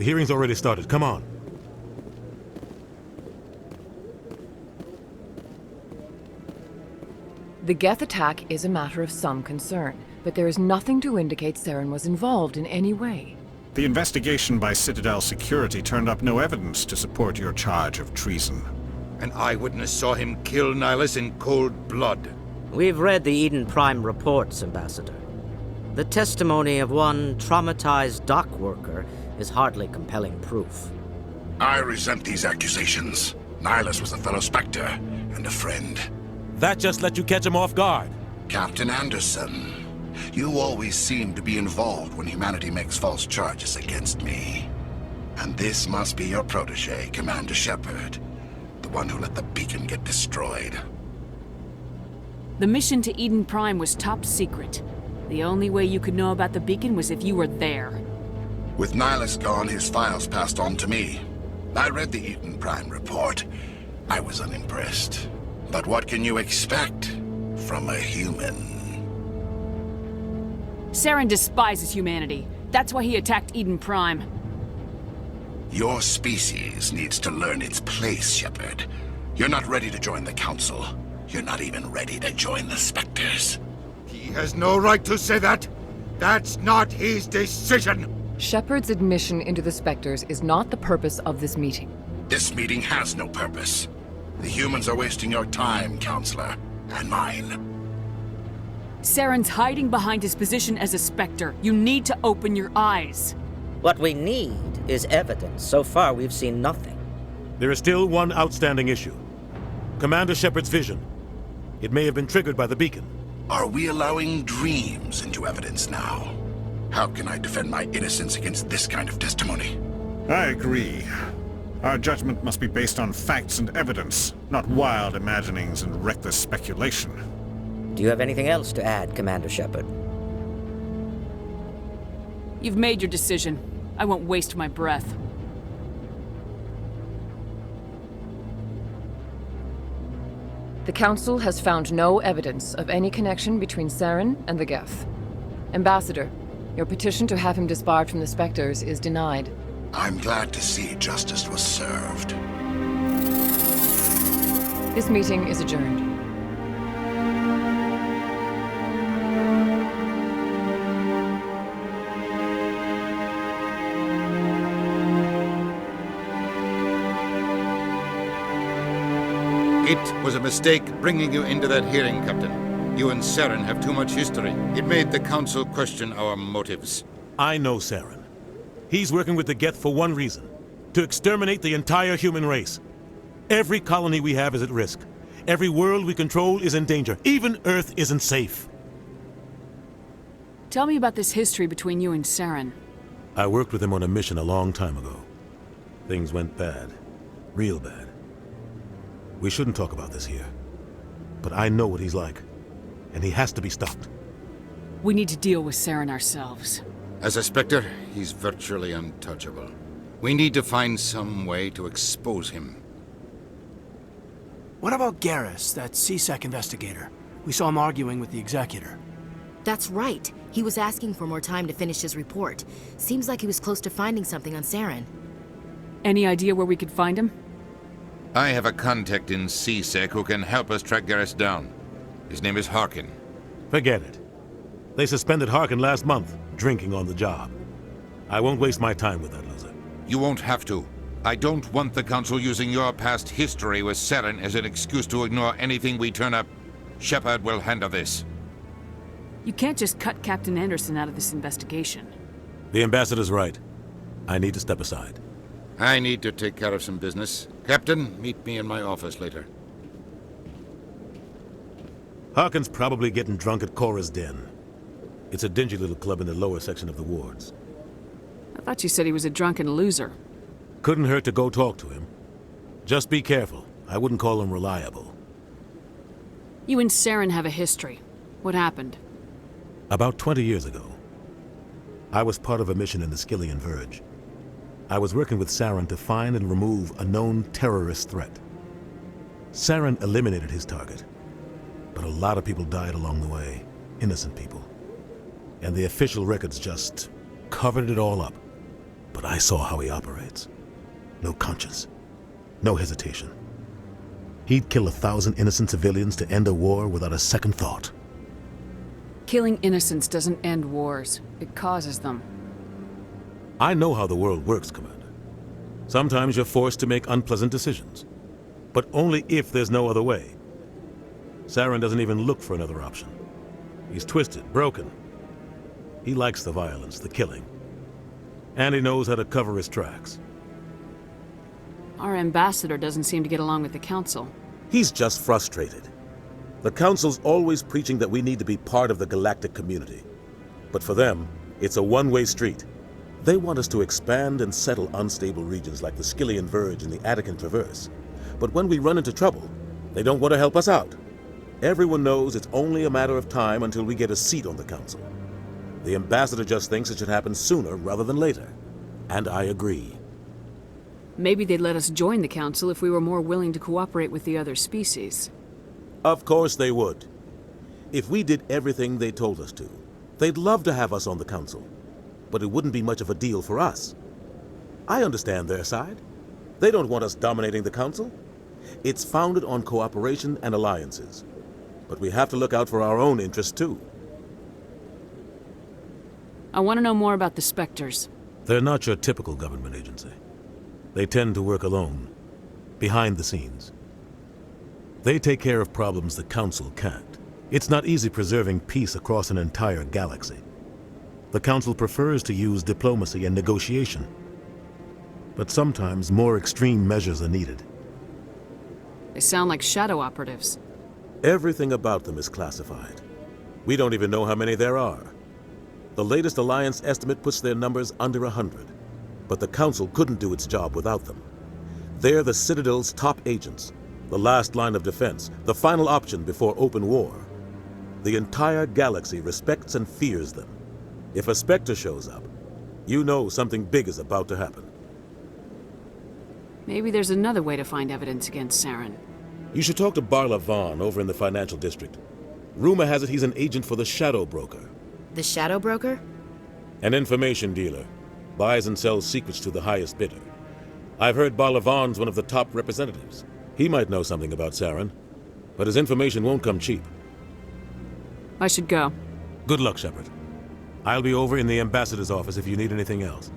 The hearing's already started. Come on. The Geth attack is a matter of some concern, but there is nothing to indicate Saren was involved in any way. The investigation by Citadel Security turned up no evidence to support your charge of treason. An eyewitness saw him kill Nihilus in cold blood. We've read the Eden Prime reports, Ambassador. The testimony of one traumatized dock worker is hardly compelling proof. I resent these accusations. Nihilus was a fellow Spectre and a friend. That just let you catch him off guard. Captain Anderson, you always seem to be involved when humanity makes false charges against me. And this must be your protege, Commander Shepard, the one who let the beacon get destroyed. The mission to Eden Prime was top secret. The only way you could know about the beacon was if you were there. With Nihilus gone, his files passed on to me. I read the Eden Prime report. I was unimpressed. But what can you expect from a human? Saren despises humanity. That's why he attacked Eden Prime. Your species needs to learn its place, Shepard. You're not ready to join the Council. You're not even ready to join the Spectres. He has no right to say that. That's not his decision. Shepard's admission into the Spectres is not the purpose of this meeting. This meeting has no purpose. The humans are wasting your time, Counselor, and mine. Saren's hiding behind his position as a Spectre. You need to open your eyes. What we need is evidence. So far, we've seen nothing. There is still one outstanding issue. Commander Shepard's vision. It may have been triggered by the beacon. Are we allowing dreams into evidence now? How can I defend my innocence against this kind of testimony? I agree. Our judgment must be based on facts and evidence, not wild imaginings and reckless speculation. Do you have anything else to add, Commander Shepard? You've made your decision. I won't waste my breath. The Council has found no evidence of any connection between Saren and the Geth. Ambassador, your petition to have him disbarred from the Spectres is denied. I'm glad to see justice was served. This meeting is adjourned. It was a mistake bringing you into that hearing, Captain. You and Saren have too much history. It made the Council question our motives. I know Saren. He's working with the Geth for one reason. To exterminate the entire human race. Every colony we have is at risk. Every world we control is in danger. Even Earth isn't safe. Tell me about this history between you and Saren. I worked with him on a mission a long time ago. Things went bad. Real bad. We shouldn't talk about this here. But I know what he's like. And he has to be stopped. We need to deal with Saren ourselves. As a Spectre, he's virtually untouchable. We need to find some way to expose him. What about Garrus, that C-Sec investigator? We saw him arguing with the Executor. That's right. He was asking for more time to finish his report. Seems like he was close to finding something on Saren. Any idea where we could find him? I have a contact in C-Sec who can help us track Garrus down. His name is Harkin. Forget it. They suspended Harkin last month, drinking on the job. I won't waste my time with that loser. You won't have to. I don't want the Council using your past history with Saren as an excuse to ignore anything we turn up. Shepard will handle this. You can't just cut Captain Anderson out of this investigation. The Ambassador's right. I need to step aside. I need to take care of some business. Captain, meet me in my office later. Harkin's probably getting drunk at Cora's Den. It's a dingy little club in the lower section of the wards. I thought you said he was a drunken loser. Couldn't hurt to go talk to him. Just be careful. I wouldn't call him reliable. You and Saren have a history. What happened? About 20 years ago, I was part of a mission in the Skyllian Verge. I was working with Saren to find and remove a known terrorist threat. Saren eliminated his target, but a lot of people died along the way, innocent people. And the official records just covered it all up. But I saw how he operates. No conscience. No hesitation. He'd kill 1,000 innocent civilians to end a war without a second thought. Killing innocents doesn't end wars. It causes them. I know how the world works, Commander. Sometimes you're forced to make unpleasant decisions. But only if there's no other way. Saren doesn't even look for another option. He's twisted, broken. He likes the violence, the killing. And he knows how to cover his tracks. Our ambassador doesn't seem to get along with the Council. He's just frustrated. The Council's always preaching that we need to be part of the galactic community. But for them, it's a one-way street. They want us to expand and settle unstable regions like the Skillian Verge and the Attican Traverse. But when we run into trouble, they don't want to help us out. Everyone knows it's only a matter of time until we get a seat on the Council. The ambassador just thinks it should happen sooner rather than later. And I agree. Maybe they'd let us join the Council if we were more willing to cooperate with the other species. Of course they would. If we did everything they told us to, they'd love to have us on the Council. But it wouldn't be much of a deal for us. I understand their side. They don't want us dominating the Council. It's founded on cooperation and alliances. But we have to look out for our own interests too. I want to know more about the Spectres. They're not your typical government agency. They tend to work alone, behind the scenes. They take care of problems the Council can't. It's not easy preserving peace across an entire galaxy. The Council prefers to use diplomacy and negotiation. But sometimes more extreme measures are needed. They sound like shadow operatives. Everything about them is classified. We don't even know how many there are. The latest Alliance estimate puts their numbers under 100. But the Council couldn't do its job without them. They're the Citadel's top agents, the last line of defense, the final option before open war. The entire galaxy respects and fears them. If a Spectre shows up, you know something big is about to happen. Maybe there's another way to find evidence against Saren. You should talk to Barla Vaughn over in the financial district. Rumor has it he's an agent for the Shadow Broker. The Shadow Broker? An information dealer. Buys and sells secrets to the highest bidder. I've heard Barla Vaughn's one of the top representatives. He might know something about Saren, but his information won't come cheap. I should go. Good luck, Shepard. I'll be over in the ambassador's office if you need anything else.